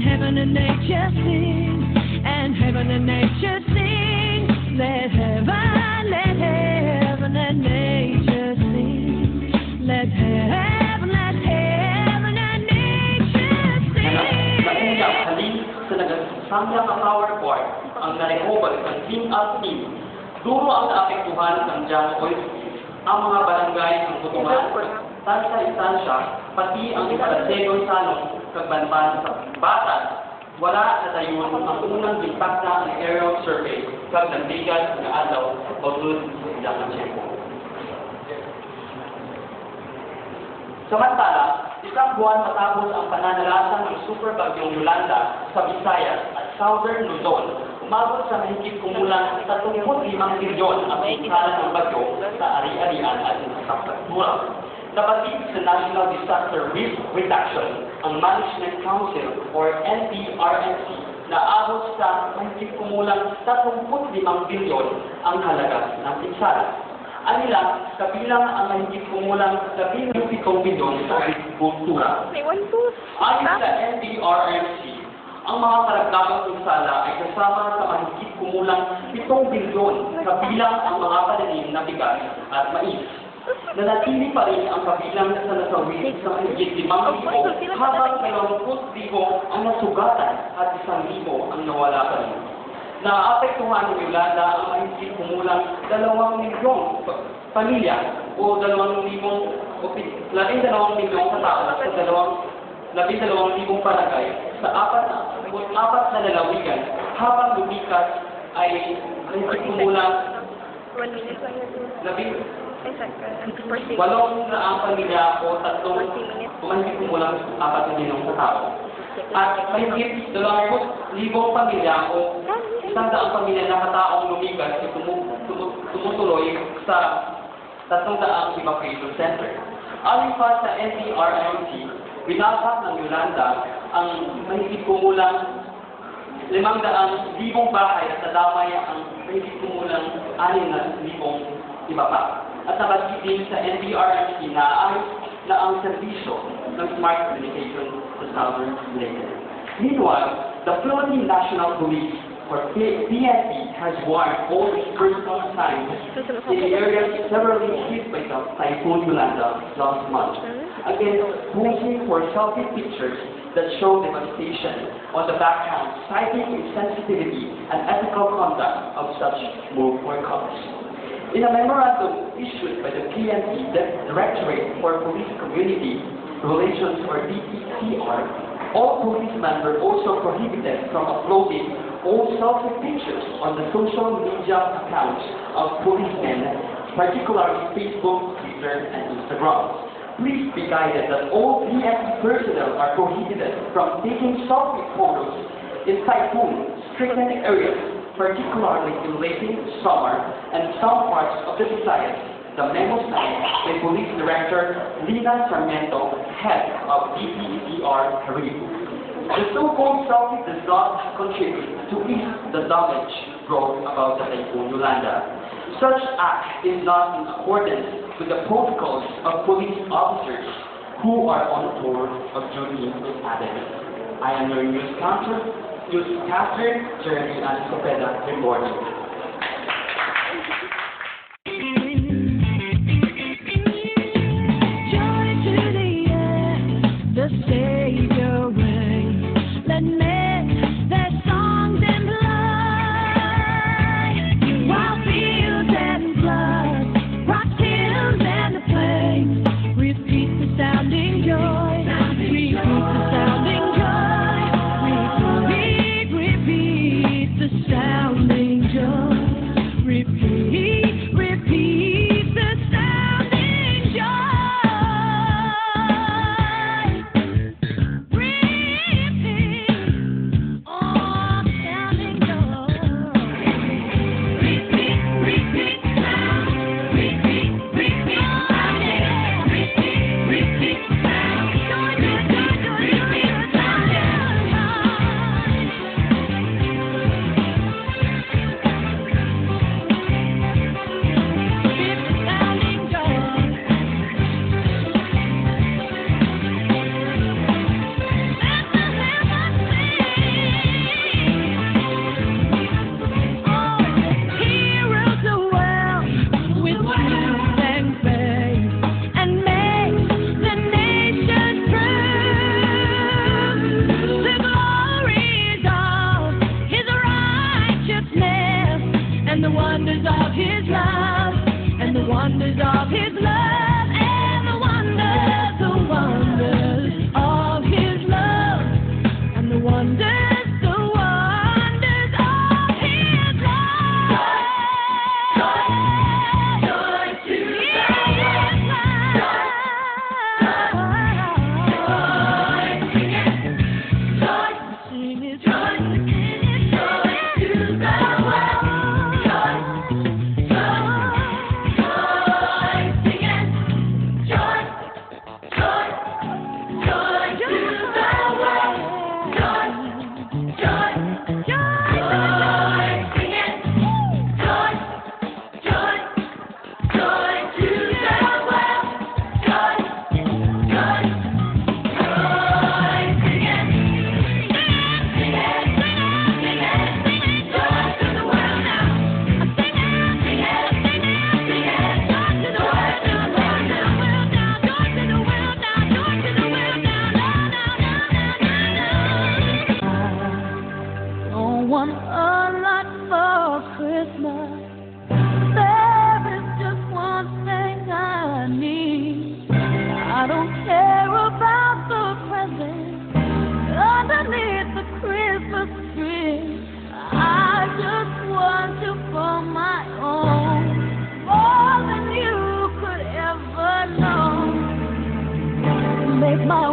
Heaven and nature sing, and heaven and nature sing. Let heaven and nature sing. Let heaven and nature sing. Nag-unyang halin sa nagasamyang na power cord ang narecover ng team at team. Duro ang naapektuhan ng Jan Oil ang mga barangay ng Butuman, Tansa-Estancia, pati ang Ipalasego Salong, Kagbanban sa Batas. Wala na tayo ang unang impacta ng aerial survey kag nagbigas ng adlaw pagdud sa ilang Tiyempo. Samantala, isang buwan matapos ang pananalasan ng super bagyong Yolanda sa Visayas at Southern Luzon, umabot sa mahigit kumulang 35 milyon ang pinsala ng bagyo sa ari-arian at infrastruktura. Nabatid sa National Disaster Risk Reduction ang Management Council or NDRMC na abot sa mahigit kumulang 35 bilyon ang halaga ng pinsala. Anila, kabilang ang mahigit kumulang 17 bilyon sa agrikultura. Ayon sa NDRMC, ang mga karagdagang pinsala ay kasama sa mahigit kumulang 7 bilyon kabilang ang mga pananim na bigas at mais. Nanatili pa rin ang kabilang sa nasawi sa mahigit 5,000 habang 20,000 ang nasugatan at 1,000 ang nawala pa rin. Naapektuhan ng Yolanda ang mahigit kumulang 2 milyong pamilya o 2 milyong katao sa 12,000 barangay sa 4 na lalawigan habang lumikas ay mahigit kumulang 8 na pamilya o 3 mahigit kumulang 4 milyong katao. At mahigit 20,000 pamilya o 100 pamilya na kataong lumigas ay tumutuloy sa 300 evacuation center. Aling pa sa NDRMC, binasag ng Yolanda ang mahigit kumulang 500,000 bahay at nadamay ang mahigit kumulang 6,000 iba pa. At nabatid din sa NDRMC na ayos na ang serbisyo ng smart communication sa Southern Leyte. Meanwhile, the Philippine National Police, or PNP, has warned all its personal signs in the areas severely hit by the Typhoon Yolanda last month against posing for selfie pictures that show devastation on the background, citing insensitivity and ethical conduct of such move or cause. In a memorandum issued by the PNP Directorate for Police Community Relations, or DPCR, all policemen were also prohibited from uploading all selfie pictures on the social media accounts of policemen, particularly Facebook, Twitter, and Instagram. Please be guided that all PNP personnel are prohibited from taking selfie photos in typhoon-stricken areas, particularly in late summer and some parts of the Visayas. The memo signed by Police Director Lina Sarmiento, head of DPCR Carib. The so-called selfie does not contribute to ease the damage brought about the Typhoon Yolanda. Such act is not in accordance with the protocols of police officers who are on tour of duty in Aden. I am your newscaster, Jeremy Ansopeda, reporting. Joy to the end, the Savior reigns. Let men their songs and blood, while fields and floods, rock hills and the plains, repeat the sounding joy, repeat the sounding joy, repeat the sounding joy. make my